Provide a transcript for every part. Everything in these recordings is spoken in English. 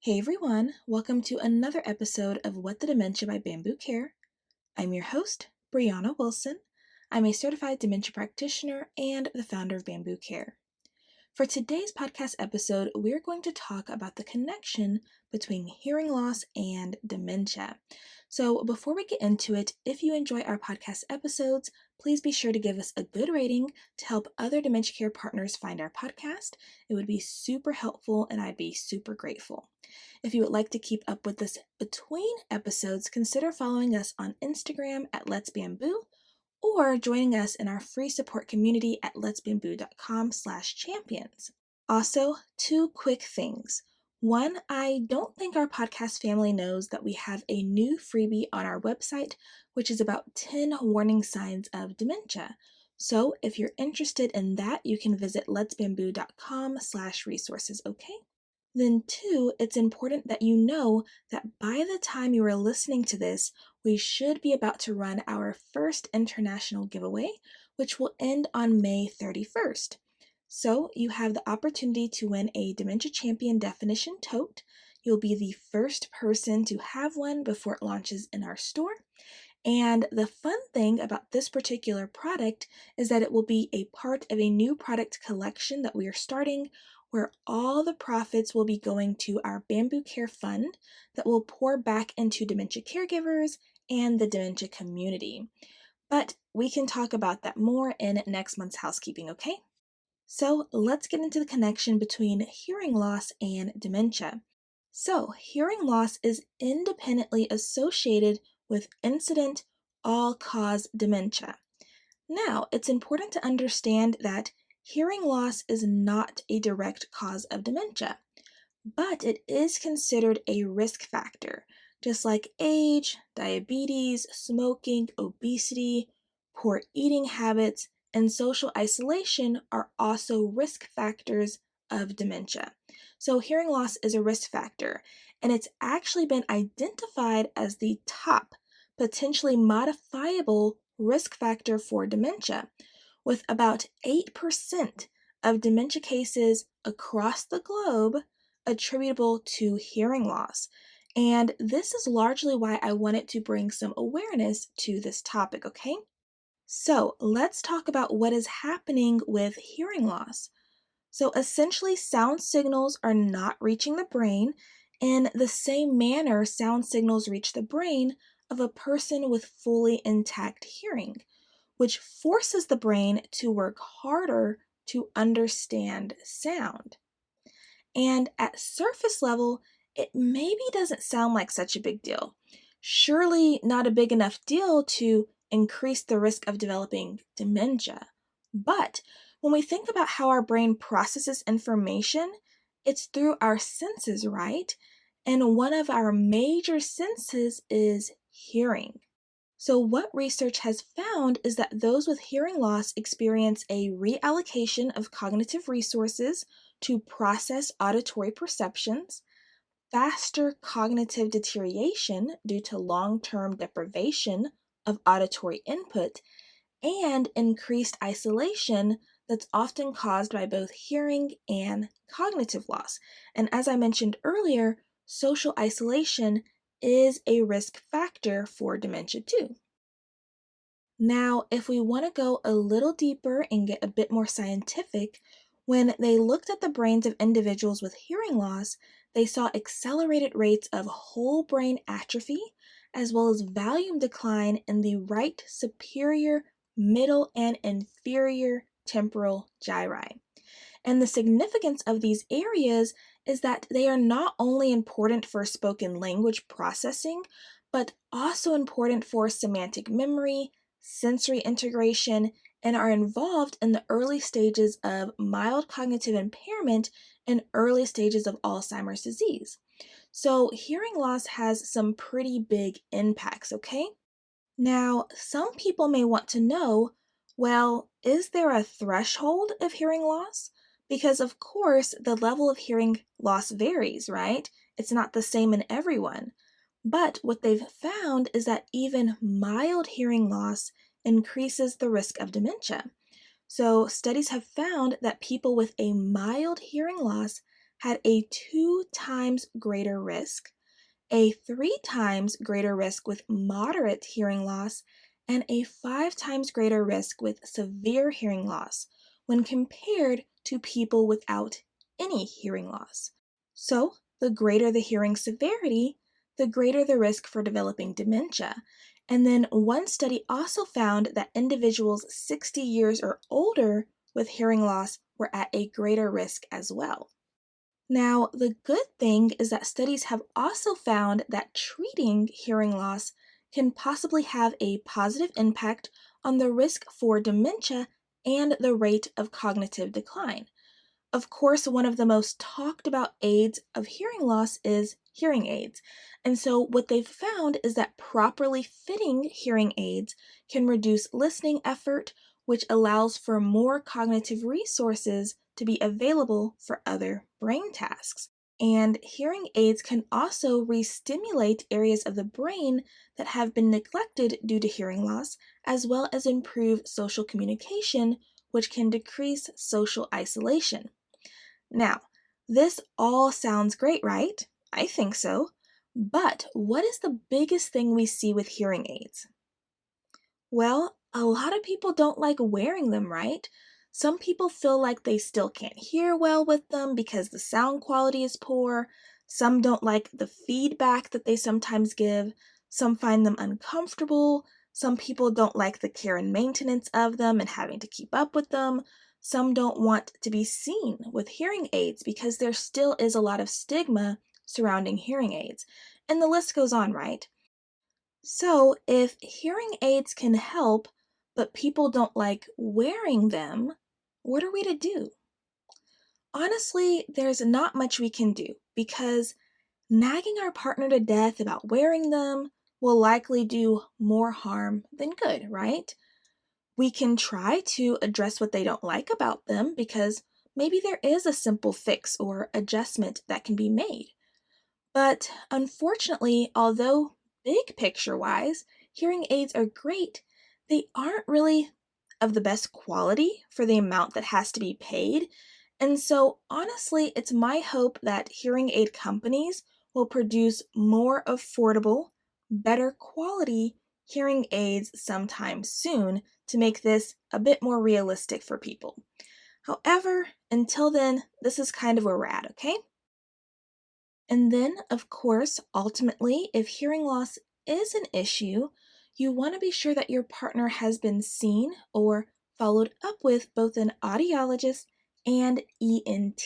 Hey everyone, welcome to another episode of What the Dementia by Bambu Care. I'm your host, Brianna Wilson. I'm a certified dementia practitioner and the founder of Bambu Care. For today's podcast episode, we're going to talk about the connection between hearing loss and dementia. So before we get into it, if you enjoy our podcast episodes, please be sure to give us a good rating to help other dementia care partners find our podcast. It would be super helpful and I'd be super grateful. If you would like to keep up with us between episodes, consider following us on Instagram at Let's Bamboo or joining us in our free support community at letsbamboo.com/champions. Also, two quick things. One, I don't think our podcast family knows that we have a new freebie on our website, which is about 10 warning signs of dementia. So if you're interested in that, you can visit letsbamboo.com/resources, okay? Then two, it's important that you know that by the time you are listening to this, we should be about to run our first international giveaway, which will end on May 31st. So you have the opportunity to win a Dementia Champion definition tote. You'll be the first person to have one before it launches in our store. And the fun thing about this particular product is that it will be a part of a new product collection that we are starting, where all the profits will be going to our Bambu Care Fund that will pour back into dementia caregivers and the dementia community. But we can talk about that more in next month's housekeeping, okay? So let's get into the connection between hearing loss and dementia. So, hearing loss is independently associated with incident all-cause dementia. Now, it's important to understand that hearing loss is not a direct cause of dementia, but it is considered a risk factor, just like age, diabetes, smoking, obesity, poor eating habits, and social isolation are also risk factors of dementia. So, hearing loss is a risk factor, and it's actually been identified as the top potentially modifiable risk factor for dementia, with about 8% of dementia cases across the globe attributable to hearing loss. And this is largely why I wanted to bring some awareness to this topic, okay? So let's talk about what is happening with hearing loss. So essentially, sound signals are not reaching the brain in the same manner sound signals reach the brain of a person with fully intact hearing, which forces the brain to work harder to understand sound. And at surface level, it maybe doesn't sound like such a big deal. Surely not a big enough deal to increase the risk of developing dementia. But when we think about how our brain processes information, it's through our senses, right? And one of our major senses is hearing. So, what research has found is that those with hearing loss experience a reallocation of cognitive resources to process auditory perceptions, faster cognitive deterioration due to long-term deprivation of auditory input, and increased isolation that's often caused by both hearing and cognitive loss. And as I mentioned earlier, social isolation is a risk factor for dementia too. Now, if we want to go a little deeper and get a bit more scientific, when they looked at the brains of individuals with hearing loss, they saw accelerated rates of whole brain atrophy as well as volume decline in the right superior, middle, and inferior temporal gyri. And the significance of these areas is that they are not only important for spoken language processing, but also important for semantic memory, sensory integration, and are involved in the early stages of mild cognitive impairment and early stages of Alzheimer's disease. So, hearing loss has some pretty big impacts, okay? Now, some people may want to know, well, is there a threshold of hearing loss? Because, of course, the level of hearing loss varies, right? It's not the same in everyone. But what they've found is that even mild hearing loss increases the risk of dementia. So, studies have found that people with a mild hearing loss had a 2 times greater risk, a 3 times greater risk with moderate hearing loss, and a 5 times greater risk with severe hearing loss when compared to people without any hearing loss. So, the greater the hearing severity, the greater the risk for developing dementia. And then one study also found that individuals 60 years or older with hearing loss were at a greater risk as well. Now, the good thing is that studies have also found that treating hearing loss can possibly have a positive impact on the risk for dementia and the rate of cognitive decline. Of course, one of the most talked about aids of hearing loss is hearing aids. And so, what they've found is that properly fitting hearing aids can reduce listening effort, which allows for more cognitive resources to be available for other brain tasks. And hearing aids can also re-stimulate areas of the brain that have been neglected due to hearing loss, as well as improve social communication, which can decrease social isolation. Now, this all sounds great, right? I think so. But what is the biggest thing we see with hearing aids? Well, a lot of people don't like wearing them, right? Some people feel like they still can't hear well with them because the sound quality is poor. Some don't like the feedback that they sometimes give. Some find them uncomfortable. Some people don't like the care and maintenance of them and having to keep up with them. Some don't want to be seen with hearing aids because there still is a lot of stigma surrounding hearing aids. And the list goes on, right? So, if hearing aids can help, but people don't like wearing them, what are we to do? Honestly, there's not much we can do because nagging our partner to death about wearing them will likely do more harm than good, right? We can try to address what they don't like about them because maybe there is a simple fix or adjustment that can be made. But unfortunately, although big picture wise, hearing aids are great, they aren't really of the best quality for the amount that has to be paid. And so, honestly, it's my hope that hearing aid companies will produce more affordable, better quality hearing aids sometime soon to make this a bit more realistic for people. However, until then, this is kind of where we're at, okay? And then, of course, ultimately, if hearing loss is an issue, you want to be sure that your partner has been seen or followed up with both an audiologist and ENT,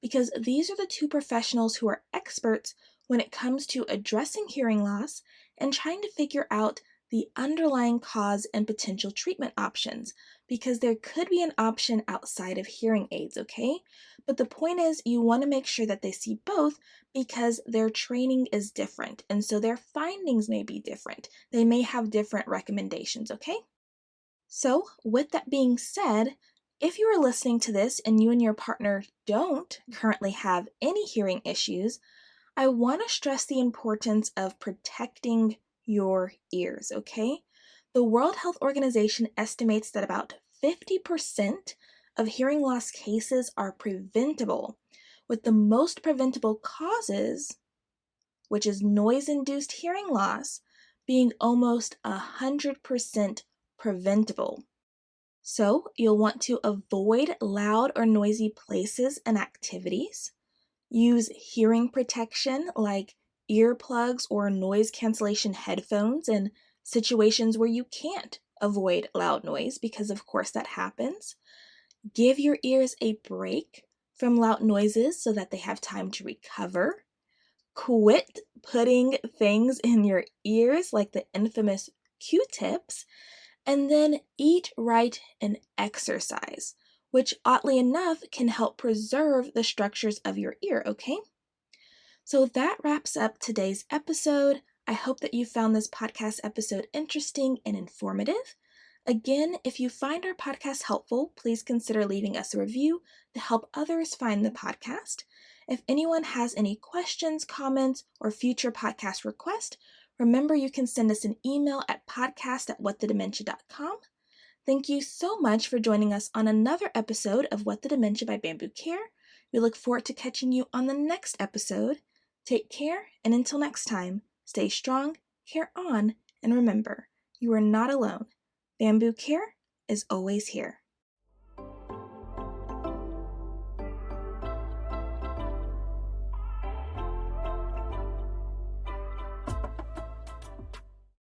because these are the two professionals who are experts when it comes to addressing hearing loss and trying to figure out the underlying cause and potential treatment options, because there could be an option outside of hearing aids, okay? But the point is, you want to make sure that they see both because their training is different, and so their findings may be different. They may have different recommendations, okay? So, with that being said, if you are listening to this and you and your partner don't currently have any hearing issues, I want to stress the importance of protecting your ears, okay? The World Health Organization estimates that about 50% of hearing loss cases are preventable, with the most preventable causes, which is noise-induced hearing loss, being almost 100% preventable. So, you'll want to avoid loud or noisy places and activities. Use hearing protection like earplugs or noise cancellation headphones in situations where you can't avoid loud noise, because of course that happens. Give your ears a break from loud noises so that they have time to recover. Quit putting things in your ears like the infamous Q-tips, and then eat right and exercise, which oddly enough can help preserve the structures of your ear, okay? So that wraps up today's episode. I hope that you found this podcast episode interesting and informative. Again, if you find our podcast helpful, please consider leaving us a review to help others find the podcast. If anyone has any questions, comments, or future podcast requests, remember you can send us an email at podcast@whatthedementia.com. Thank you so much for joining us on another episode of What the Dementia by Bambu Care. We look forward to catching you on the next episode. Take care, and until next time, stay strong, care on, and remember, you are not alone. Bambu Care is always here.